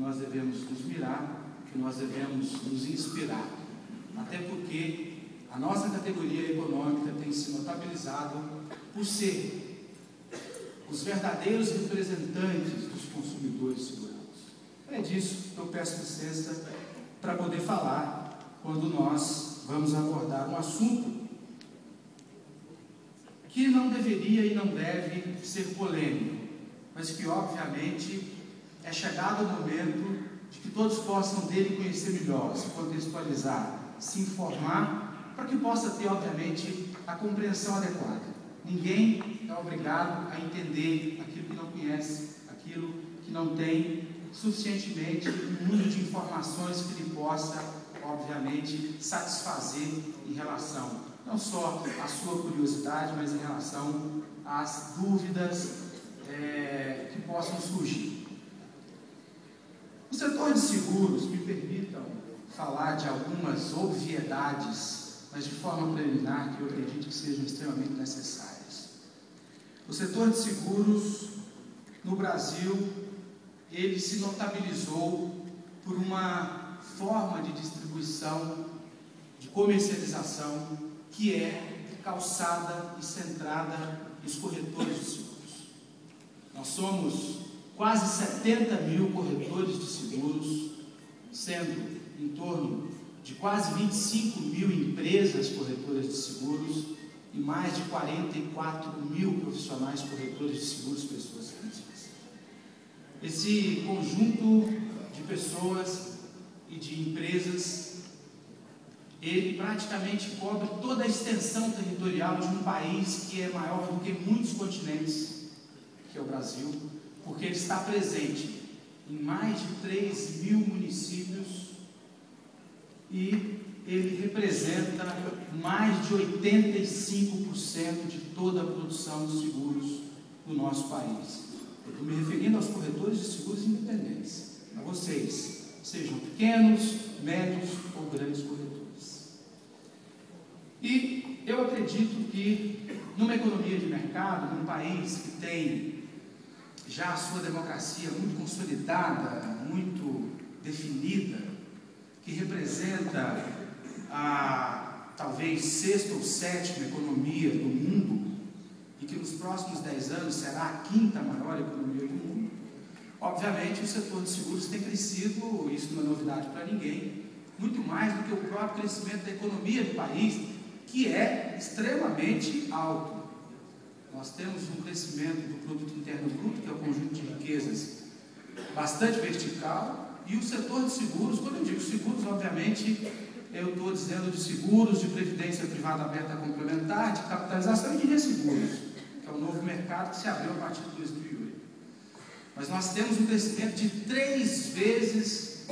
nós devemos nos mirar, que nós devemos nos inspirar. Até porque a nossa categoria econômica tem se notabilizado por ser os verdadeiros representantes dos consumidores segurados. É disso que eu peço licença para poder falar quando nós vamos abordar um assunto que não deveria e não deve ser polêmico, mas que obviamente é chegado o momento de que todos possam dele conhecer melhor, se contextualizar, se informar, para que possa ter obviamente a compreensão adequada. Ninguém é obrigado a entender aquilo que não conhece, aquilo que não tem suficientemente um mundo de informações que lhe possa obviamente satisfazer em relação não só à sua curiosidade, mas em relação às dúvidas que possam surgir. O setor de seguros, me permitam falar de algumas obviedades, mas de forma preliminar, que eu acredito que sejam extremamente necessárias. O setor de seguros, no Brasil, ele se notabilizou por uma forma de distribuição, de comercialização, que é calçada e centrada nos corretores de seguros. Nós somos quase 70 mil corretores de seguros, sendo em torno de quase 25 mil empresas corretoras de seguros e mais de 44 mil profissionais corretores de seguros, pessoas físicas. Esse conjunto de pessoas e de empresas, ele praticamente cobre toda a extensão territorial de um país que é maior do que muitos continentes, que é o Brasil, porque ele está presente em mais de 3 mil municípios e ele representa mais de 85% de toda a produção de seguros do nosso país. Eu estou me referindo aos corretores de seguros independentes, a vocês, sejam pequenos, médios ou grandes corretores. E eu acredito que numa economia de mercado, num país que tem já a sua democracia muito consolidada, muito definida, que representa a talvez sexta ou sétima economia do mundo e que nos próximos 10 anos será a quinta maior economia do mundo, obviamente o setor de seguros tem crescido, isso não é novidade para ninguém, muito mais do que o próprio crescimento da economia do país, que é extremamente alto. Nós temos um crescimento do produto interno bruto, que é o conjunto de riquezas, bastante vertical, e o setor de seguros, quando eu digo seguros, obviamente, eu estou dizendo de seguros, de previdência privada aberta complementar, de capitalização e de resseguros, que é o novo mercado que se abriu a partir de 2008. Mas nós temos um crescimento de 3 vezes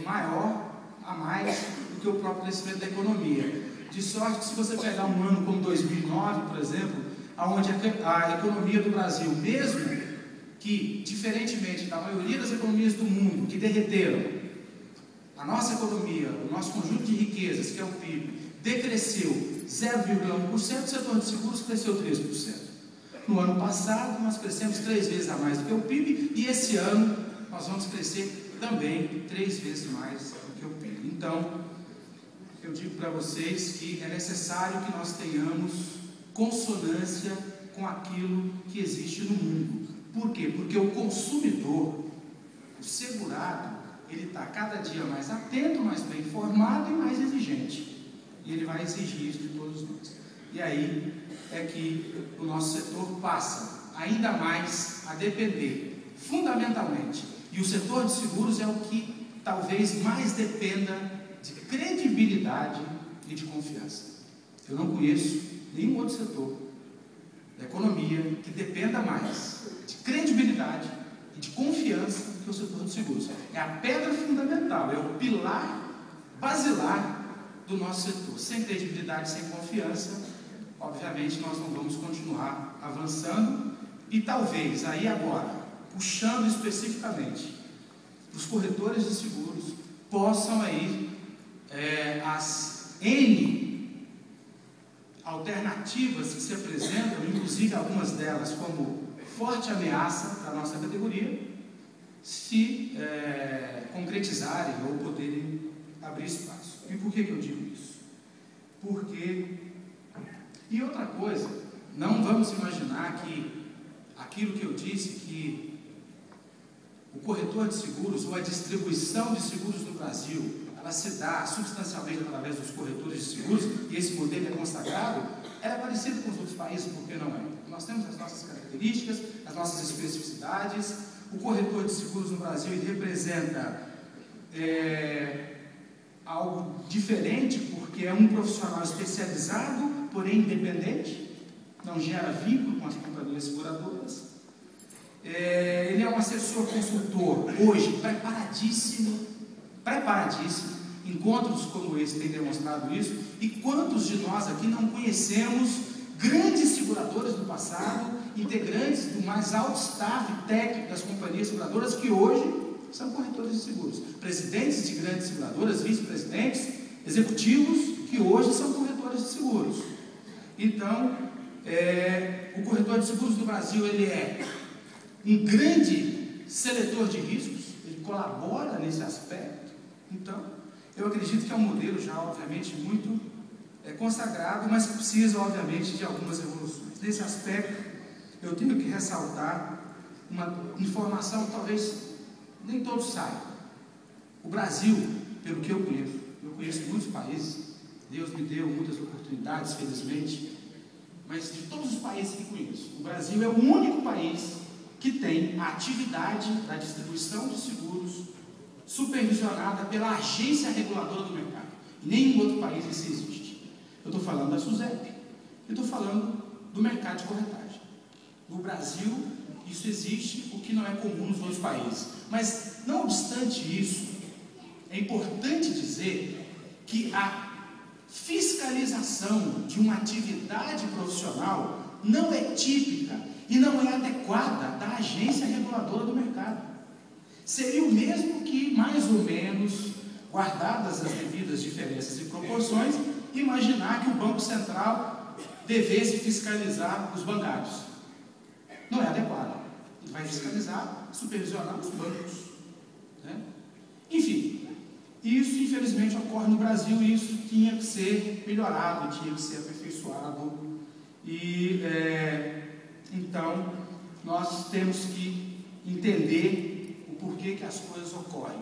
maior a mais do que o próprio crescimento da economia. De sorte que se você pegar um ano como 2009, por exemplo, onde a economia do Brasil, mesmo que, diferentemente da maioria das economias do mundo que derreteram, a nossa economia, o nosso conjunto de riquezas, que é o PIB, decresceu 0,1%, o setor de seguros cresceu 3%. No ano passado, nós crescemos 3 vezes a mais do que o PIB, e esse ano nós vamos crescer também 3 vezes mais do que o PIB. Então, eu digo para vocês que é necessário que nós tenhamos consonância com aquilo que existe no mundo. Por quê? Porque o consumidor, o segurado, ele está cada dia mais atento, mais bem informado e mais exigente. E ele vai exigir isso de todos nós. E aí é que o nosso setor passa ainda mais a depender, fundamentalmente. E o setor de seguros é o que talvez mais dependa de credibilidade e de confiança. Eu não conheço nenhum outro setor da economia que dependa mais de credibilidade e de confiança do que o setor de seguros. É a pedra fundamental, é o pilar basilar do nosso setor. Sem credibilidade, sem confiança, obviamente nós não vamos continuar avançando e talvez aí agora, puxando especificamente os corretores de seguros, possam aí as N alternativas que se apresentam, inclusive algumas delas como forte ameaça para a nossa categoria, se concretizarem ou poderem abrir espaço. E por que eu digo isso? Porque, e outra coisa, não vamos imaginar que aquilo que eu disse, que o corretor de seguros ou a distribuição de seguros no Brasil, ela se dá substancialmente através dos corretores de seguros, e esse modelo é consagrado, ela é parecida com os outros países, por que não é? Nós temos as nossas características, as nossas especificidades. O corretor de seguros no Brasil ele representa algo diferente, porque é um profissional especializado, porém independente, não gera vínculo com as companhias seguradoras. Ele é um assessor consultor, hoje, preparadíssimo, encontros como esse têm demonstrado isso, e quantos de nós aqui não conhecemos grandes seguradoras do passado, integrantes do mais alto staff técnico das companhias seguradoras, que hoje são corretores de seguros, presidentes de grandes seguradoras, vice-presidentes, executivos, que hoje são corretores de seguros. Então, o corretor de seguros do Brasil, ele é um grande seletor de riscos, ele colabora nesse aspecto. Então, eu acredito que é um modelo já, obviamente, muito consagrado, mas que precisa, obviamente, de algumas evoluções. Nesse aspecto, eu tenho que ressaltar uma informação que talvez nem todos saibam. O Brasil, pelo que eu conheço muitos países, Deus me deu muitas oportunidades, felizmente, mas de todos os países que conheço, o Brasil é o único país que tem a atividade da distribuição de seguros supervisionada pela agência reguladora do mercado. Em nenhum outro país isso existe. Eu estou falando da SUSEP, eu estou falando do mercado de corretagem. No Brasil, isso existe, o que não é comum nos outros países. Mas, não obstante isso, é importante dizer que a fiscalização de uma atividade profissional não é típica e não é adequada da agência reguladora do mercado. Seria o mesmo que, mais ou menos, guardadas as devidas diferenças e proporções, imaginar que o Banco Central devesse fiscalizar os bancários. Não é adequado. Ele vai fiscalizar, supervisionar os bancos. Né? Enfim, isso infelizmente ocorre no Brasil e isso tinha que ser melhorado, tinha que ser aperfeiçoado. E então nós temos que entender o porquê que as coisas ocorrem.